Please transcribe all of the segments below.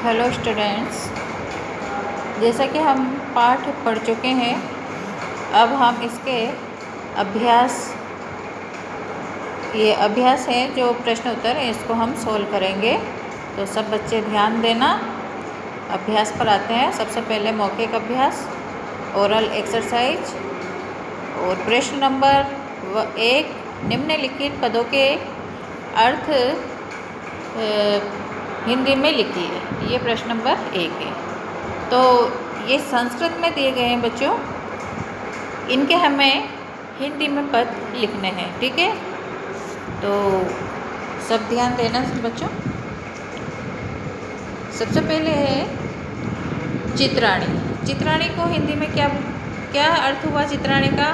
Hello students, जैसा कि हम पाठ पढ़ चुके हैं, अब हम इसके अभ्यास ये अभ्यास है जो प्रश्न उत्तर है, इसको हम सोल्व करेंगे। तो सब बच्चे ध्यान देना। अभ्यास पर आते हैं। सबसे पहले मौखिक अभ्यास, ओरल एक्सरसाइज। और प्रश्न नंबर 1, निम्नलिखित पदों के अर्थ हिंदी में लिखिए। ये प्रश्न नंबर 1 है। तो ये संस्कृत में दिए गए हैं बच्चों, इनके हमें हिंदी में पद लिखने हैं। ठीक है, तो सब ध्यान देना बच्चों। सबसे पहले है चित्राणी। चित्राणी को हिंदी में क्या अर्थ हुआ चित्राणी का?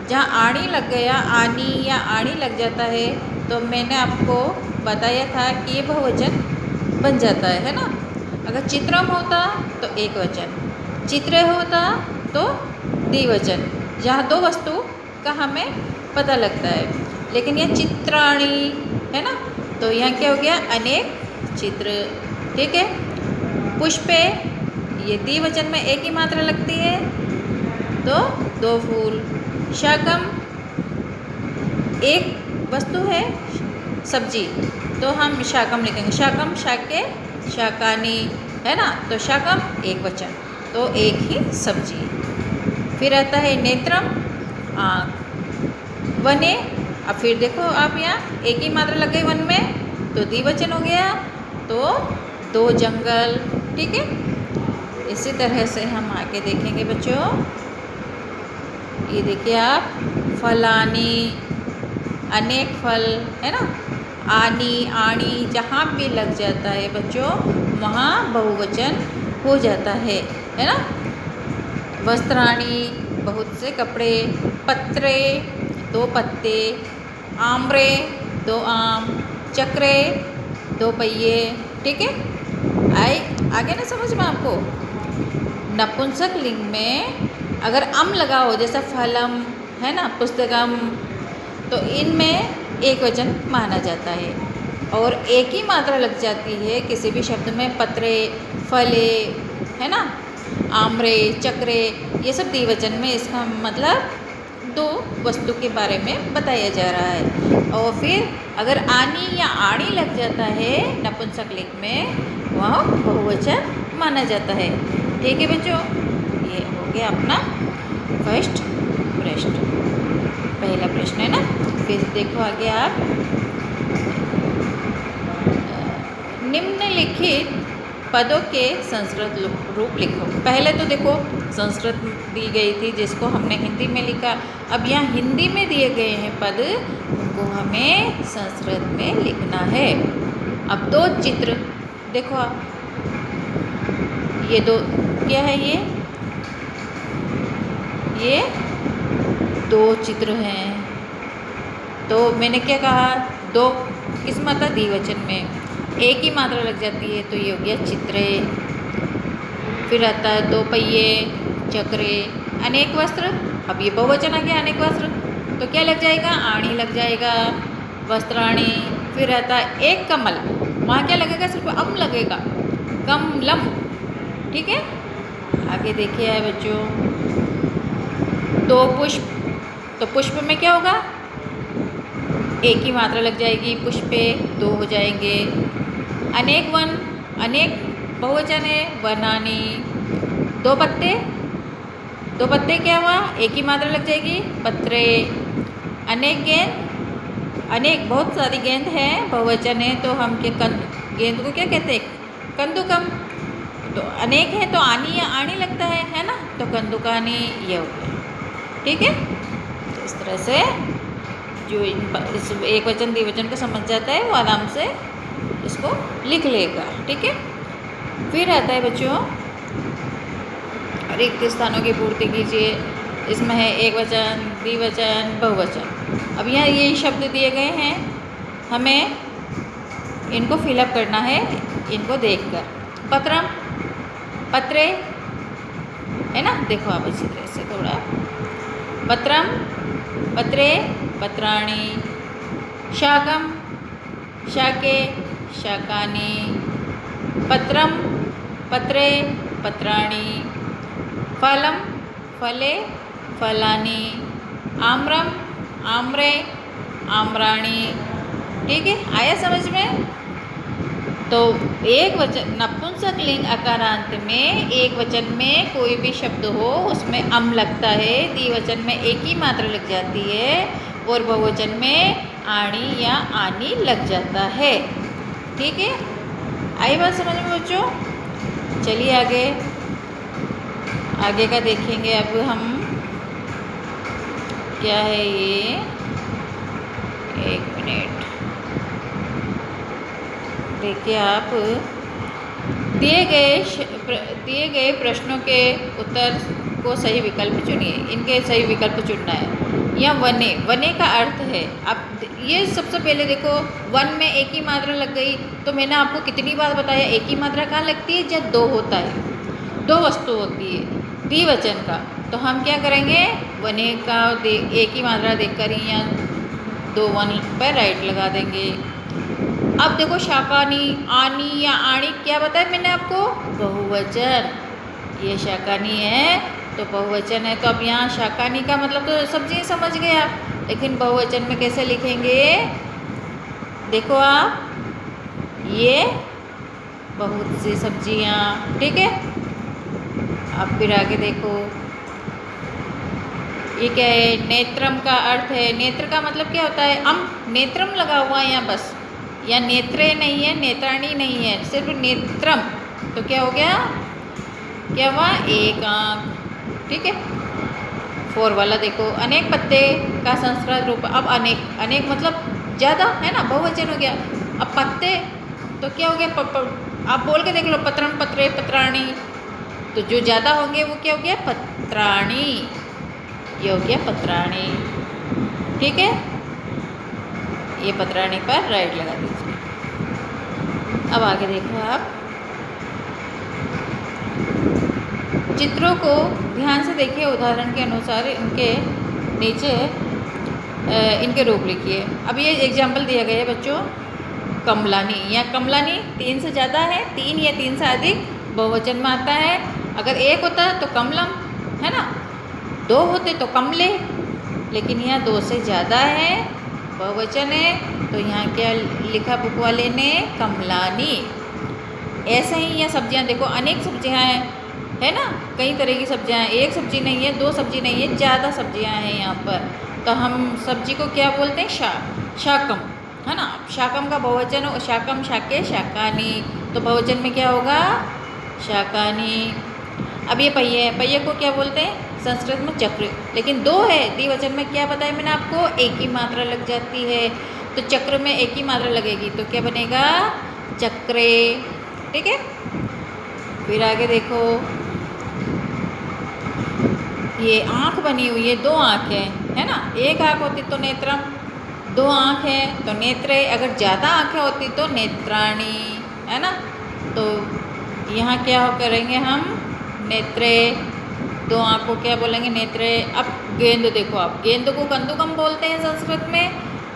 जहाँ आणी लग गया, आनी या आणी लग जाता है, तो मैंने आपको बताया था कि ये बहुवचन बन जाता है ना। अगर चित्रम होता तो एक वचन, चित्रे होता तो द्विवचन, जहाँ दो वस्तु का हमें पता लगता है। लेकिन यह चित्राणी है ना, तो यहाँ क्या हो गया? अनेक चित्र। ठीक है। पुष्पे, ये द्विवचन में एक ही मात्रा लगती है, तो दो फूल। शाकम, एक वस्तु है सब्जी, तो हम शाकम लिखेंगे। शाकम, शाके, शाकानी, है ना। तो शाकम एक वचन, तो एक ही सब्जी। फिर आता है नेत्रम, आँख। वने, अब फिर देखो आप यहाँ एक ही मात्रा लग गई वन में, तो द्विवचन हो गया, तो दो जंगल। ठीक है। इसी तरह से हम आगे देखेंगे बच्चों। ये देखिए आप, फलानी, अनेक फल, है ना। आनी, आणी, जहाँ भी लग जाता है बच्चों, वहाँ बहुवचन हो जाता है ना। वस्त्राणी, बहुत से कपड़े। पत्रे, दो पत्ते। आम्रे, दो आम। चक्रे, दो पहिए। ठीक है। आगे ना समझ में आपको। नपुंसक लिंग में अगर अम लगा हो, जैसा फलम है ना, पुस्तकम, तो इनमें एक वचन माना जाता है। और एक ही मात्रा लग जाती है किसी भी शब्द में, पत्रे, फले, है ना, आम्रे, चक्रे, ये सब द्विवचन में। इसका मतलब दो वस्तु के बारे में बताया जा रहा है। और फिर अगर आनी या आणी लग जाता है नपुंसक लिंग में, वह बहुवचन माना जाता है। ठीक है बच्चों, ये हो गया अपना फर्स्ट प्रश्न, पहला प्रश्न है ना। फिर देखो आगे आप, निम्नलिखित पदों के संस्कृत रूप लिखो। पहले तो देखो संस्कृत दी गई थी, जिसको हमने हिंदी में लिखा। अब यहाँ हिंदी में दिए गए हैं पद, उनको हमें संस्कृत में लिखना है। अब दो चित्र देखो आप, ये दो क्या है? ये दो चित्र हैं। तो मैंने क्या कहा? दो किस मात्रा? द्विवचन में एक ही मात्रा लग जाती है, तो ये हो गया चित्रे। फिर आता है दो पहिए, चक्रे। अनेक वस्त्र, अब ये बहुवचन आ गया अनेक वस्त्र, तो क्या लग जाएगा? आणी लग जाएगा, वस्त्राणी। फिर आता है एक कमल, वहाँ क्या लगेगा? सिर्फ अम लगेगा, कमलम। ठीक है। आगे देखिए है बच्चों, दो पुष्प, तो पुष्प में क्या होगा? एक ही मात्रा लग जाएगी, पुष्पे, दो हो जाएंगे। अनेक वन, अनेक बहुवचन है, वनानी। दो पत्ते, दो पत्ते क्या हुआ? एक ही मात्रा लग जाएगी, पत्रे। अनेक गेंद, अनेक बहुत सारी गेंद है, बहुवचन है, तो हम गेंद को क्या कहते हैं? कंदुकम। तो अनेक है तो आनी या आणी लगता है ना, तो कंदुकानी, ये हो गया। ठीक है। तो इस तरह से जो इस एक वचन द्विवचन को समझ जाता है, वो आराम से इसको लिख लेगा। ठीक है। फिर आता है बच्चों, रिक्त स्थानों की पूर्ति कीजिए। इसमें है एक वचन, द्विवचन, बहुवचन। अब यहाँ ये शब्द दिए गए हैं, हमें इनको फिलअप करना है, इनको देखकर। पत्रम, पत्रे, है ना। देखो आप इसी तरह से थोड़ा, पत्रम, पत्रे, पत्राणी। शाकम, शाके, शाकानी। पत्रम, पत्रे, पत्राणि, फलम, फले, फलानि, आम्रम, आम्रे, आम्राणि। ठीक है, आया समझ में? तो एक वचन नपुंसकलिंग अकारांत में एक वचन में कोई भी शब्द हो उसमें अम लगता है, द्विवचन में एक ही मात्रा लग जाती है और बहुवचन में आणी या आनी लग जाता है। ठीक है, आई बात समझ में बच्चों? चलिए आगे आगे का देखेंगे अब हम। क्या है ये, एक मिनट देखिए आप। दिए गए प्रश्नों के उत्तर को सही विकल्प चुनिए। इनके सही विकल्प चुनना है। या वने, वने का अर्थ है, आप ये सबसे पहले देखो, वन में एक ही मात्रा लग गई तो मैंने आपको कितनी बार बताया एक ही मात्रा कहाँ लगती है, जब दो होता है, दो वस्तु होती है द्विवचन का। तो हम क्या करेंगे, वने का एक ही मात्रा देखकर ही यहाँ दो वन पर राइट लगा देंगे। अब देखो शाकानी, आनी या आणी क्या बताया मैंने आपको, बहुवचन। ये शाकानी है तो बहुवचन है, तो अब यहाँ शाकानी का मतलब तो सब्जी समझ गए आप, लेकिन बहुवचन में कैसे लिखेंगे, देखो आप, ये बहुत सी सब्जियाँ। ठीक है, अब फिर आगे देखो, ये क्या है, नेत्रम का अर्थ है, नेत्र का मतलब क्या होता है, नेत्रम लगा हुआ है यहाँ बस, या नेत्रे नहीं है, नेत्राणी नहीं है, सिर्फ नेत्रम। तो क्या हो गया, क्या हुआ, एक आँख। ठीक है, फोर वाला देखो, अनेक पत्ते का संस्कृत रूप, अब अनेक, अनेक मतलब ज़्यादा है ना, बहुवचन हो गया। अब पत्ते तो क्या हो गया, आप बोल के देख लो, पत्रम, पत्रे, पत्राणी, तो जो ज़्यादा होंगे वो क्या हो गया, पत्राणी, ये हो गया पत्राणी। ठीक है, ये पत्राणी पर राइट लगा दीजिए। अब आगे देखो आप, चित्रों को ध्यान से देखिए, उदाहरण के अनुसार इनके नीचे इनके रूप लिखिए। अब ये एग्जाम्पल दिया गया है बच्चों, कमलानी या कमलानी, तीन से ज़्यादा है, तीन या तीन से अधिक बहुवचन में आता है। अगर एक होता है तो कमलम, है ना, दो होते तो कमले, लेकिन यहाँ दो से ज़्यादा है, बहुवचन है, तो यहाँ क्या लिखा बुक वाले ने, कमलानी। ऐसे ही ये सब्जियाँ देखो, अनेक सब्जियाँ हैं, है ना, कई तरह की सब्जियाँ हैं, एक सब्जी नहीं है, दो सब्जी नहीं है, ज़्यादा सब्जियाँ हैं यहाँ पर। तो हम सब्जी को क्या बोलते हैं, शाकम, है ना। शाकम का बहुवचन हो, शाकम, शाके, शाकानी, तो बहुवचन में क्या होगा, शाकानी। अब ये पहिए, पहिए को क्या बोलते हैं संस्कृत में, चक्र, लेकिन दो है, द्विवचन में क्या बताया मैंने आपको, एक ही मात्रा लग जाती है, तो चक्र में एक ही मात्रा लगेगी तो क्या बनेगा, चक्रे। ठीक है, फिर आगे देखो, ये आँख बनी हुई है, दो आँख है ना, एक आँख होती तो नेत्रम, दो आँख है तो नेत्रे, अगर ज़्यादा आँखें होती तो नेत्राणी, है ना। तो यहाँ क्या करेंगे हम, नेत्रे, दो आँख को क्या बोलेंगे, नेत्रे। अब गेंद देखो आप, गेंद को कंदुकम बोलते हैं संस्कृत में,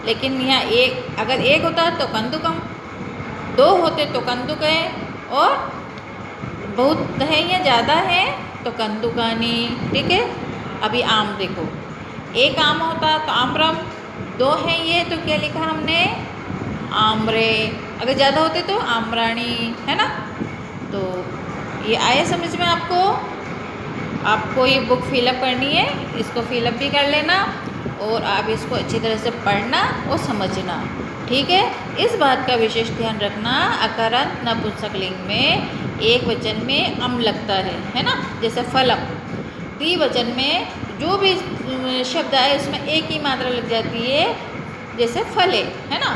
लेकिन यहाँ एक, अगर एक होता तो कंदुकम, दो होते तो कंदुक है, और बहुत है या ज़्यादा है तो कंदुकानी। ठीक है, अभी आम देखो, एक आम होता तो आम्रम, दो है ये तो क्या लिखा हमने, आम्रे, अगर ज़्यादा होते तो आम्राणी, है ना। तो ये आया समझ में आपको? आपको ये बुक फिलअप करनी है, इसको फिलअप भी कर लेना और आप इसको अच्छी तरह से पढ़ना और समझना। ठीक है, इस बात का विशेष ध्यान रखना, अकारांत नपुंसकलिंग में एक वचन में अम लगता है ना, जैसे फलम। द्विवचन में जो भी शब्द आए उसमें एक ही मात्रा लग जाती है, जैसे फले, है ना।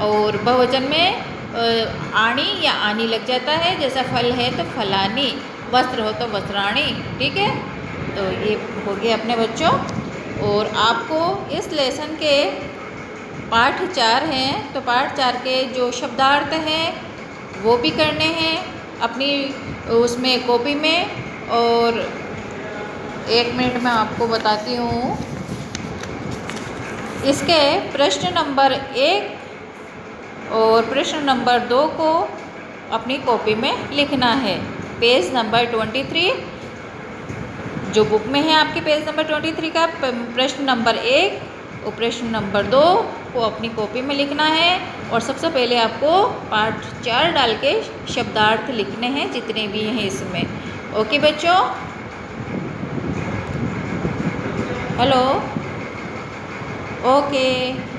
और बहुवचन में आणी या आनी लग जाता है, जैसा फल है तो फलानी, वस्त्र हो तो वस्त्राणी। ठीक है, तो ये हो गया अपने बच्चों। और आपको इस लेसन के पाठ 4 हैं, तो पाठ 4 के जो शब्दार्थ हैं वो भी करने हैं अपनी उसमें कॉपी में। और 1 मिनट में आपको बताती हूँ, इसके प्रश्न नंबर 1 और प्रश्न नंबर 2 को अपनी कॉपी में लिखना है। पेज नंबर 23 जो बुक में है आपके, पेज नंबर 23 का प्रश्न नंबर 1 और प्रश्न नंबर 2 को अपनी कॉपी में लिखना है। और सबसे पहले आपको पार्ट 4 डाल के शब्दार्थ लिखने हैं जितने भी हैं इसमें। ओके बच्चों, हेलो, ओके।